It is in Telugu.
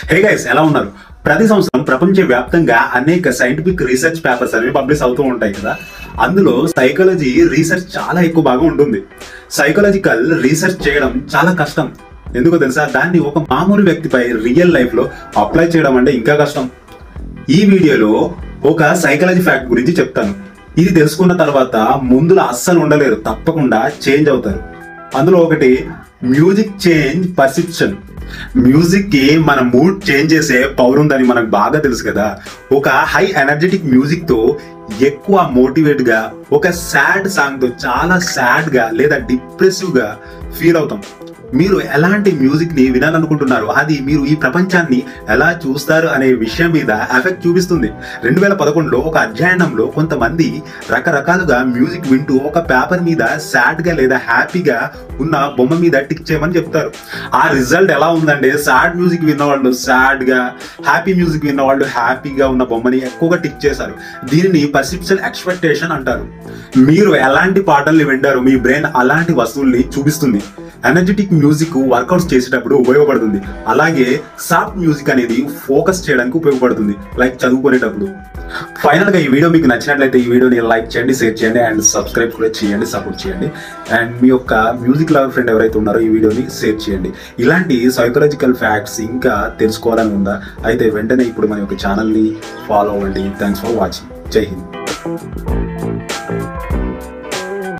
హే గైస్, ఎలా ఉన్నారు? ప్రతి సంవత్సరం ప్రపంచవ్యాప్తంగా అనేక సైంటిఫిక్ రీసెర్చ్ పేపర్స్ అనేవి పబ్లిష్ అవుతూ ఉంటాయి కదా. అందులో సైకాలజీ రీసెర్చ్ చాలా ఎక్కువ బాగా ఉంటుంది. సైకాలజికల్ రీసెర్చ్ చేయడం చాలా కష్టం. ఎందుకో తెలుసా? దాన్ని ఒక మామూలు వ్యక్తిపై రియల్ లైఫ్ లో అప్లై చేయడం అంటే ఇంకా కష్టం. ఈ వీడియోలో ఒక సైకాలజీ ఫ్యాక్ట్ గురించి చెప్తాను. ఇది తెలుసుకున్న తర్వాత ముందులో అస్సలు ఉండలేరు, తప్పకుండా చేంజ్ అవుతారు. అందులో ఒకటి, మ్యూజిక్ చేంజ్ పర్సెప్షన్. మ్యూజిక్ కి మన మూడ్ చేంజ్ చేసే పవర్ ఉందని మనకు బాగా తెలుసు కదా. ఒక హై ఎనర్జెటిక్ మ్యూజిక్ తో ఎక్కువ మోటివేట్ గా, ఒక సాడ్ సాంగ్ తో చాలా సాడ్ గా లేదా డిప్రెసివ్ గా ఫీల్ అవుతాం. మీరు ఎలాంటి మ్యూజిక్ ని వినాలనుకుంటున్నారు, అది మీరు ఈ ప్రపంచాన్ని ఎలా చూస్తారు అనే విషయం మీద ఎఫెక్ట్ చూపిస్తుంది. 2011లో ఒక అధ్యయనంలో కొంతమంది రకరకాలుగా మ్యూజిక్ వింటూ ఒక పేపర్ మీద సాడ్ గా లేదా హ్యాపీగా ఉన్న బొమ్మ మీద టిక్ చేయమని చెప్తారు. ఆ రిజల్ట్ ఎలా ఉందంటే, సాడ్ మ్యూజిక్ విన్నవాళ్ళు సాడ్ గా, హ్యాపీ మ్యూజిక్ విన్నవాళ్ళు హ్యాపీగా ఉన్న బొమ్మని ఎక్కువగా టిక్ చేశారు. దీనిని పర్సెప్షన్ ఎక్స్పెక్టేషన్ అంటారు. మీరు ఎలాంటి పాటల్ని వింటారు, మీ బ్రెయిన్ అలాంటి వస్తువుల్ని చూపిస్తుంది. ఎనర్జెటిక్ మ్యూజిక్ వర్కౌట్స్ చేసేటప్పుడు ఉపయోగపడుతుంది. అలాగే సాఫ్ట్ మ్యూజిక్ అనేది ఫోకస్ చేయడానికి ఉపయోగపడుతుంది, లైక్ చదువుకునేటప్పుడు. ఫైనల్ గా ఈ వీడియో మీకు నచ్చినట్లయితే ఈ వీడియోని లైక్ చేయండి, షేర్ చేయండి అండ్ సబ్స్క్రైబ్ కూడా చేయండి, సపోర్ట్ చేయండి. అండ్ మీ యొక్క మ్యూజిక్ లవర్ ఫ్రెండ్ ఎవరైతే ఉన్నారో ఈ వీడియోని షేర్ చేయండి. ఇలాంటి సైకలాజికల్ ఫ్యాక్ట్స్ ఇంకా తెలుసుకోవాలని ఉందా? అయితే వెంటనే ఇప్పుడు మన యొక్క ఛానల్ని ఫాలో అవ్వండి. Thanks for watching. జై హింద్.